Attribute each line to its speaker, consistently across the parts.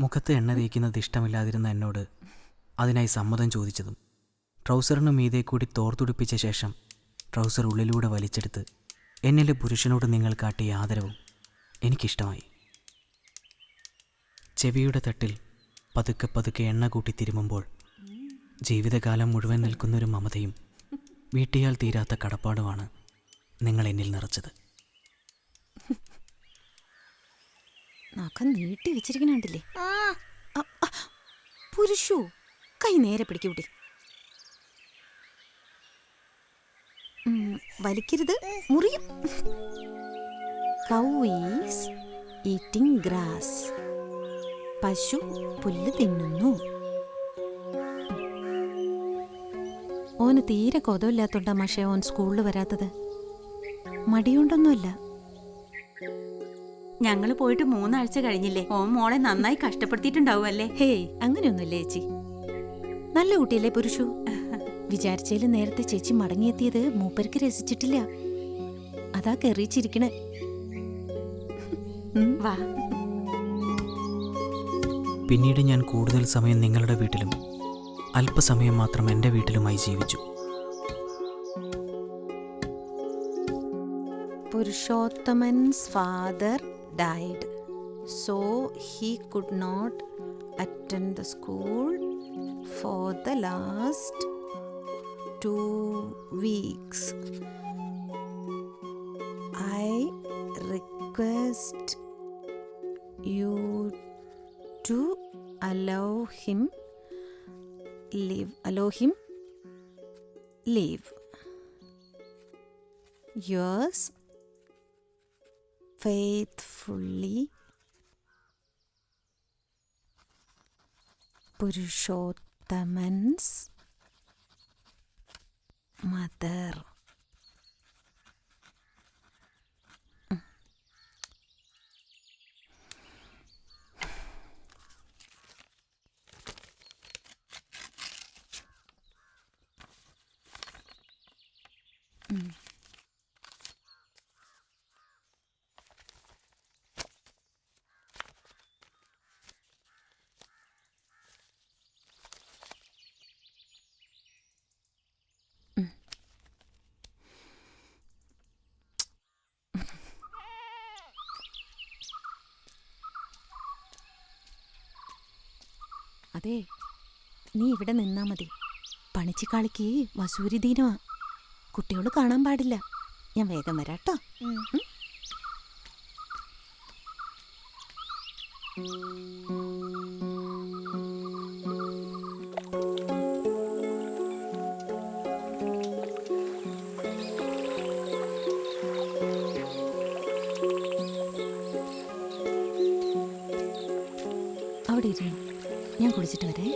Speaker 1: മുഖത്ത് എണ്ണ തേക്കുന്നത് ഇഷ്ടമില്ലാതിരുന്ന എന്നോട് അതിനായി സമ്മതം ചോദിച്ചതും ട്രൗസറിന് മീതെ കൂടി തോർത്തുടിപ്പിച്ച ശേഷം ട്രൗസർ ഉള്ളിലൂടെ വലിച്ചെടുത്ത് എന്നിലെ പുരുഷനോട് നിങ്ങൾ കാട്ടിയ ആദരവും എനിക്കിഷ്ടമായി. ചെവിയുടെ തട്ടിൽ പതുക്കെ പതുക്കെ എണ്ണ കൂട്ടി തിരുമുമ്പോൾ ജീവിതകാലം മുഴുവൻ നിൽക്കുന്നൊരു മമതയും വീട്ടിയാൽ തീരാത്ത കടപ്പാടുമാണ് നിങ്ങൾ എന്നിൽ നിറച്ചത്.
Speaker 2: നീട്ടി വെച്ചിരിക്കണേ പുരുഷു, കൈ നേരെ പിടിക്കൂട്ടി. വലിക്കരുത്, മുറിയും. കൗ ഈസ് ഈറ്റിംഗ് ഗ്രാസ്. പശു പുല്ല് തിന്നുന്നു. ഓന് തീരെ കൊതമില്ലാത്തോണ്ടാ പക്ഷേ ഓൻ സ്കൂളിൽ വരാത്തത്. മടിയുണ്ടൊന്നുമല്ല.
Speaker 3: ഞങ്ങൾ പോയിട്ട് 3 ആഴ്ച കഴിഞ്ഞില്ലേ? ഓൻ മോളെ നന്നായി കഷ്ടപ്പെടുത്തിയിട്ടുണ്ടാവും അല്ലേ?
Speaker 2: ഹേയ്, അങ്ങനെയൊന്നുമില്ല ചേച്ചി. നല്ല കുട്ടിയല്ലേ പുരുഷു. വിചാരിച്ചതിൽ നേരത്തെ ചേച്ചി മടങ്ങിയെത്തിയത് മൂപ്പർക്ക് രസിച്ചിട്ടില്ല. അതാ കെറിച്ചിരിക്കണേ.
Speaker 3: വാ.
Speaker 1: പിന്നീട് ഞാൻ കൂടുതൽ സമയം നിങ്ങളുടെ വീട്ടിലും അല്പസമയം മാത്രം എൻ്റെ വീട്ടിലുമായി ജീവിച്ചു.
Speaker 2: Purushottam's father died, so he could not attend the school for the last 2 weeks. I request you to allow him leave. Yours faithfully, Purushottam's mother. അതെ, നീ ഇവിടെ നിന്നാ മതി. പണിച്ചിക്കാളിക്ക് വസൂരി ദീനമാ. കുട്ടിയോട് കാണാൻ പാടില്ല. ഞാൻ വേഗം വരാട്ടോ. അവിടെ ഇരുന്നു, ഞാൻ കുളിച്ചിട്ട് വരേ.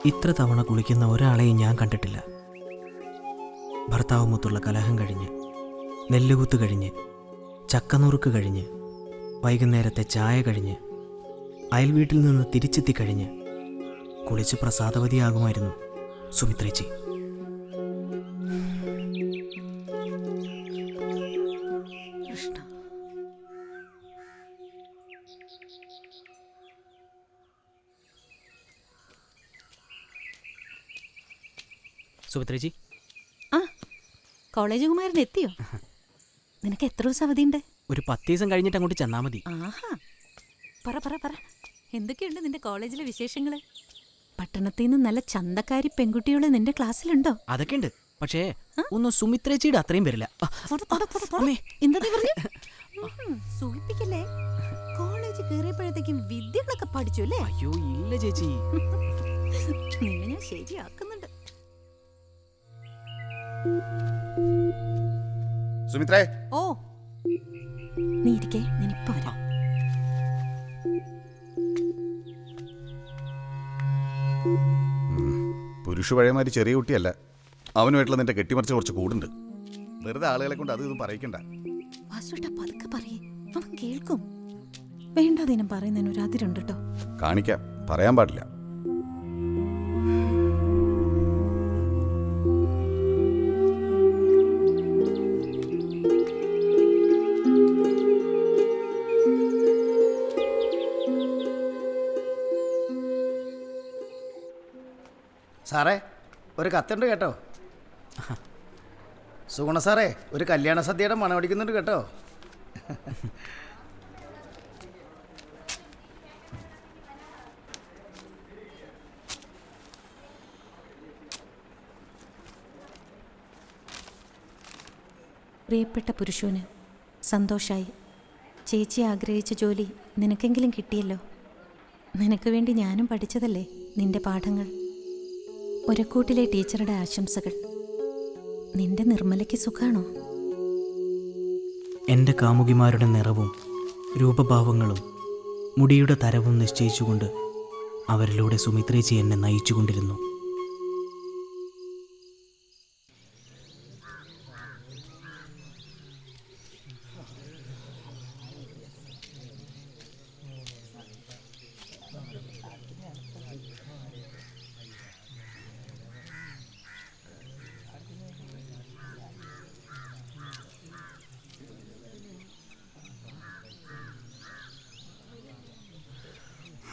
Speaker 1: ഇത്ര തവണ കുളിക്കുന്ന ഒരാളെയും ഞാൻ കണ്ടിട്ടില്ല. ഭർത്താവുമൊത്തുള്ള കലഹം കഴിഞ്ഞ്, നെല്ലുകുത്ത് കഴിഞ്ഞ്, ചക്കനുറുക്ക് കഴിഞ്ഞ്, വൈകുന്നേരത്തെ ചായ കഴിഞ്ഞ്, അയൽവീട്ടിൽ നിന്ന് തിരിച്ചെത്തിക്കഴിഞ്ഞ് കുളിച്ച് പ്രസാദവതിയാകുമായിരുന്നു സുമിത്രേച്ചി. സുമിത്രേച്ചി,
Speaker 2: കോളേജ് കുമാരൻ എത്തിയോ? നിനക്ക് എത്ര ദിവസം അവധിയുണ്ട്?
Speaker 1: ഒരു 10 ദിവസം കഴിഞ്ഞിട്ട് അങ്ങോട്ട് ചെന്നാ മതി.
Speaker 2: ആഹാ, പറ പറ പറ, എന്തൊക്കെയുണ്ട് നിന്റെ കോളേജിലെ വിശേഷങ്ങള്? പട്ടണത്തിൽ നിന്ന് നല്ല ചന്തക്കാരി പെൺകുട്ടികള് നിന്റെ ക്ലാസ്സിലുണ്ടോ?
Speaker 1: അതൊക്കെ ഉണ്ട്, പക്ഷേ ഒന്നും സുമിത്രേച്ചിയുടെ അത്രയും വരില്ല.
Speaker 2: സൂചിപ്പിക്കല്ലേ? കോളേജ് കയറിയപ്പോഴത്തേക്കും വിദ്യകളൊക്കെ പഠിച്ചു അല്ലേ?
Speaker 1: അയ്യോ ഇല്ല ചേച്ചി,
Speaker 2: നിന്നെ ഞാൻ ശരിയാക്കുന്നുണ്ട്.
Speaker 4: സുമിത്രേ.
Speaker 2: ഓ, നീ ഇരിക്കേ, ഞാനിപ്പോ വരാം.
Speaker 4: പുരുഷ പഴയമാതിരി ചെറിയ കുട്ടിയല്ല. അവനുമായിട്ടുള്ള നിന്റെ കെട്ടിമറിച്ച് കുറച്ച് കൂടുണ്ട്. വെറുതെ ആളുകളെ കൊണ്ട് അത് ഇതും പറയിക്കണ്ട.
Speaker 2: വാസുട്ടാ പതുക്കെ പറയേ, അവൻ കേൾക്കും. വേണ്ടാതിനും പറയുന്നതിന് ഒരു അതിരുണ്ട് കേട്ടോ.
Speaker 4: കാണിക്കാം, പറയാൻ പാടില്ല.
Speaker 5: സാറേ, ഒരു കത്തുണ്ട് കേട്ടോ. സുഗുണ സാറേ, ഒരു കല്യാണ സദ്യയുടെ മണം അടിക്കുന്നുണ്ട് കേട്ടോ.
Speaker 2: പ്രിയപ്പെട്ട പുരുഷന്, സന്തോഷായി. ചേച്ചി ആഗ്രഹിച്ച ജോലി നിനക്കെങ്കിലും കിട്ടിയല്ലോ. നിനക്ക് വേണ്ടി ഞാനും പഠിച്ചതല്ലേ നിന്റെ പാഠങ്ങൾ. ഒരക്കൂട്ടിലെ ടീച്ചറുടെ ആശംസകൾ. നിന്റെ നിർമ്മലയ്ക്ക് സുഖാണോ?
Speaker 1: എൻ്റെ കാമുകിമാരുടെ നിറവും രൂപഭാവങ്ങളും മുടിയുടെ തരവും നിശ്ചയിച്ചുകൊണ്ട് അവരിലൂടെ സുമിത്രേച്ചി എന്നെ നയിച്ചുകൊണ്ടിരുന്നു.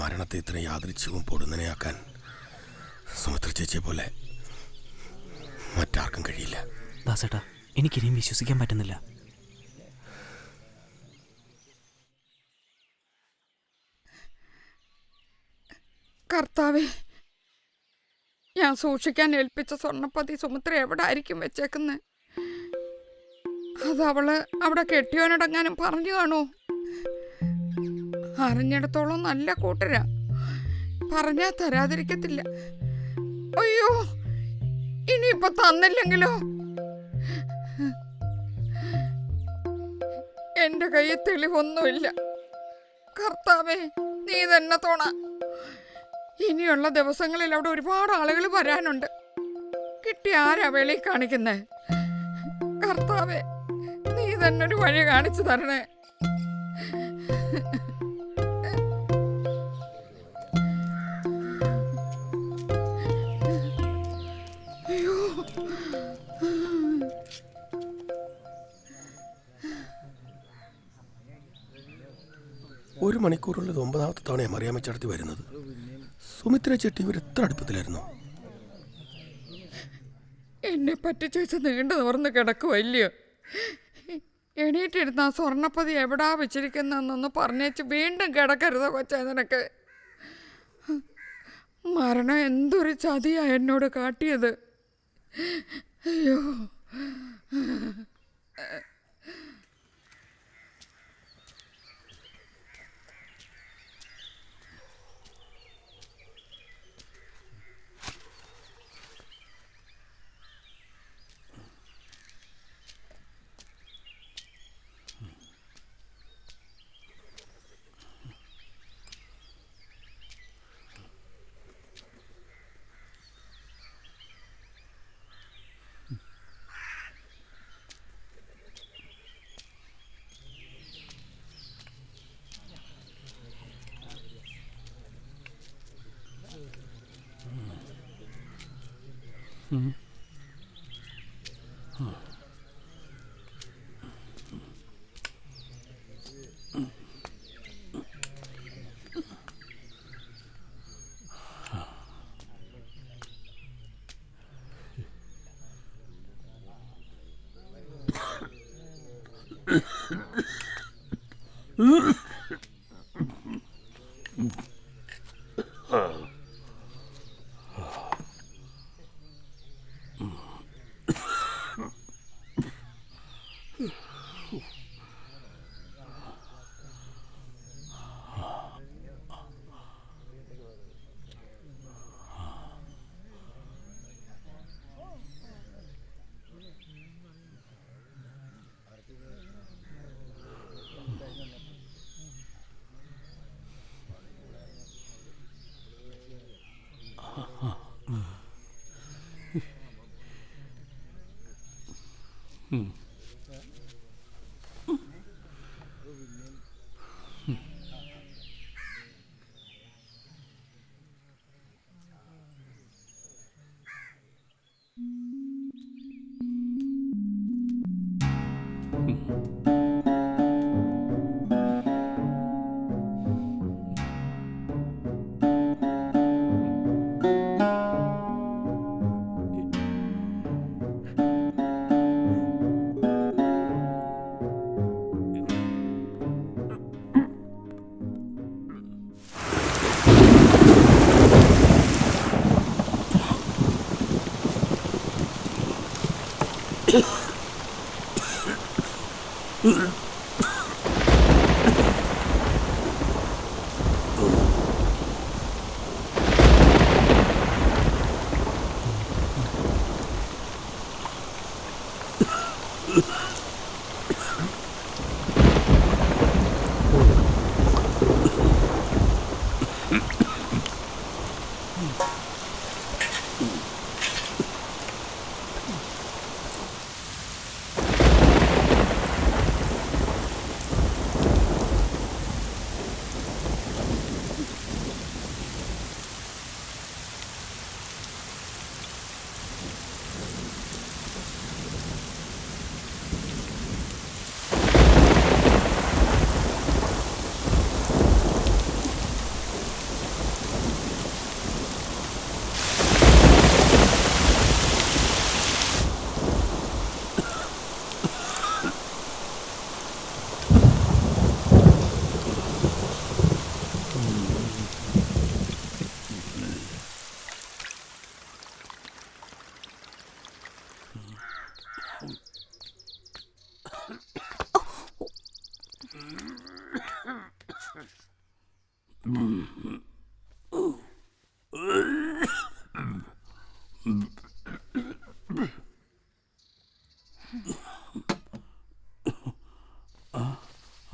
Speaker 6: മരണത്തെ ഇത്ര യാദൃച്ഛികവും പൊടുന്നനെയാക്കാൻ സുമിത്ര ചേച്ചിയെ പോലെ മറ്റാർക്കും കഴിയില്ല.
Speaker 1: ദാസേട്ടാ, എനിക്കിനിയും വിശ്വസിക്കാൻ പറ്റുന്നില്ല.
Speaker 7: കർത്താവേ, ഞാൻ സൂക്ഷിക്കാൻ ഏൽപ്പിച്ച സ്വർണ്ണപ്പതി സുമിത്ര എവിടെ ആയിരിക്കും വെച്ചേക്കുന്നത്? അത് അവള് അവിടെ കെട്ടിയോനടങ്ങാനും പറഞ്ഞു കാണൂ. അറിഞ്ഞിടത്തോളം നല്ല കൂട്ടരാ, പറഞ്ഞാ തരാതിരിക്കത്തില്ല. അയ്യോ, ഇനിയിപ്പൊ തന്നില്ലെങ്കിലോ? എന്റെ കയ്യിൽ തെളിവൊന്നുമില്ല. കർത്താവേ, നീ തന്നെ തോണ. ഇനിയുള്ള ദിവസങ്ങളിൽ അവിടെ ഒരുപാട് ആളുകൾ വരാനുണ്ട്. കിട്ടി ആരാ വെളി കാണിക്കുന്നേ? കർത്താവേ, നീ തന്നെ ഒരു വഴി കാണിച്ചു തരണേ.
Speaker 6: ഒരു മണിക്കൂറുള്ളത് 9ാമത്തെ തവണയാണ് മറിയാമ്മ ചേർത്തി വരുന്നത്. സുമിത്ര ചേട്ടി ഇവർ എത്ര അടുപ്പത്തിലായിരുന്നു?
Speaker 7: എന്നെ പറ്റിച്ച് നീണ്ടു തുറന്ന് കിടക്കുവല്ലയോ? എണീറ്റിരുന്ന ആ സ്വർണ്ണപ്പതി എവിടാ വെച്ചിരിക്കുന്നതെന്നൊന്ന് പറഞ്ഞേച്ച് വീണ്ടും കിടക്കരുതോ കൊച്ചാ നിനക്ക്? മരണം എന്തൊരു ചതിയാ എന്നോട് കാട്ടിയത്. അയ്യോ,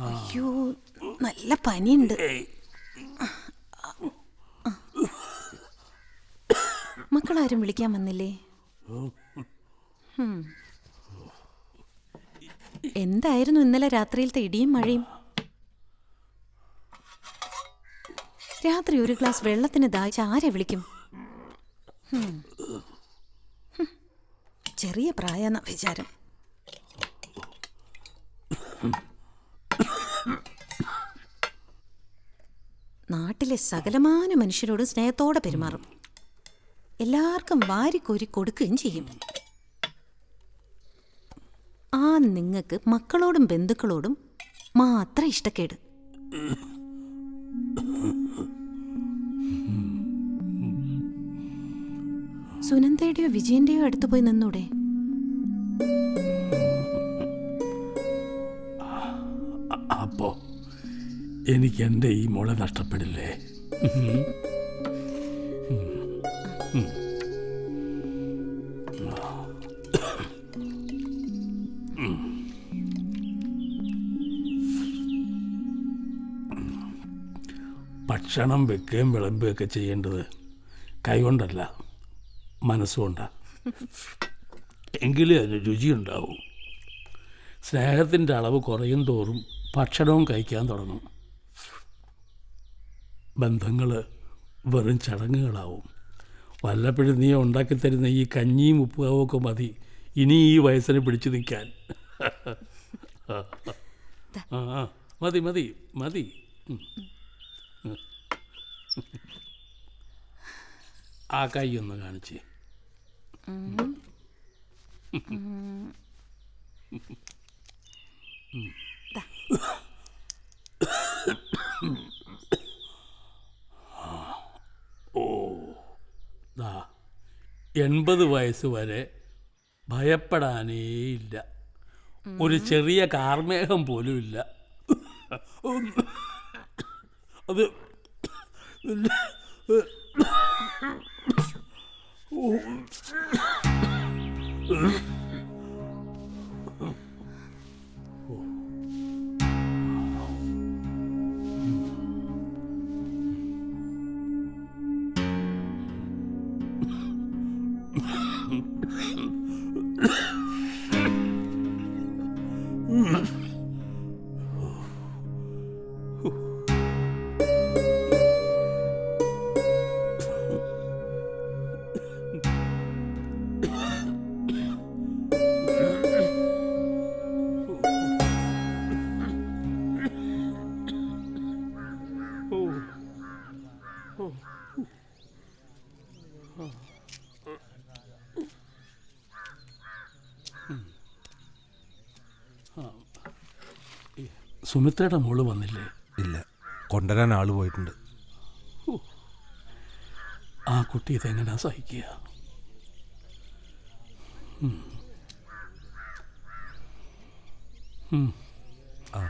Speaker 2: അയ്യോ, നല്ല പനിയുണ്ട്. മക്കളാരും വിളിക്കാൻ വന്നില്ലേ? എന്തായിരുന്നു ഇന്നലെ രാത്രിയിലത്തെ ഇടിയും മഴയും? രാത്രി ഒരു ഗ്ലാസ് വെള്ളത്തിന് ദാഹിച്ച് ആരെ വിളിക്കും? ചെറിയ പ്രായെന്ന വിചാരം. നാട്ടിലെ സകലമാന മനുഷ്യരോട് സ്നേഹത്തോടെ പെരുമാറും. എല്ലാവർക്കും വാരിക്കോരി കൊടുക്കുകയും ചെയ്യും. ആ നിങ്ങൾക്ക് മക്കളോടും ബന്ധുക്കളോടും മാത്രം ഇഷ്ടക്കേട്. സുനന്ദയുടെയോ വിജയന്റെയോ അടുത്ത് പോയി നിന്നൂടെ?
Speaker 8: അപ്പോ എനിക്ക് എൻ്റെ ഈ മോളെ നഷ്ടപ്പെടില്ലേ? ഭക്ഷണം വെക്കുകയും വിളമ്പുകയൊക്കെ ചെയ്യേണ്ടത് കൈകൊണ്ടല്ല, മനസ്സുകൊണ്ടാണ്. എങ്കിലേ അതിന് രുചിയുണ്ടാവും. സ്നേഹത്തിൻ്റെ അളവ് കുറയും തോറും ഭക്ഷണവും കഴിക്കാൻ തുടങ്ങും. ബന്ധങ്ങൾ വെറും ചടങ്ങുകളാവും. വല്ലപ്പോഴും നീ ഉണ്ടാക്കിത്തരുന്ന ഈ കഞ്ഞിയും ഉപ്പുകാവൊക്കെ മതി ഇനി ഈ വയസ്സിനെ പിടിച്ചു നിൽക്കാൻ. മതി മതി മതി. ആ കൈ ഒന്ന് കാണിച്ചേ. ഓ, 80 വയസ്സ് വരെ ഭയപ്പെടാനേയില്ല. ഒരു ചെറിയ കാർമേഘം പോലും ഇല്ല. അത് സുമിത്രയുടെ മോള് വന്നില്ലേ?
Speaker 9: ഇല്ല, കൊണ്ടുവരാൻ ആള് പോയിട്ടുണ്ട്.
Speaker 8: ആ കുട്ടി ഇതെങ്ങനെയാ സഹിക്കുക?
Speaker 9: ആ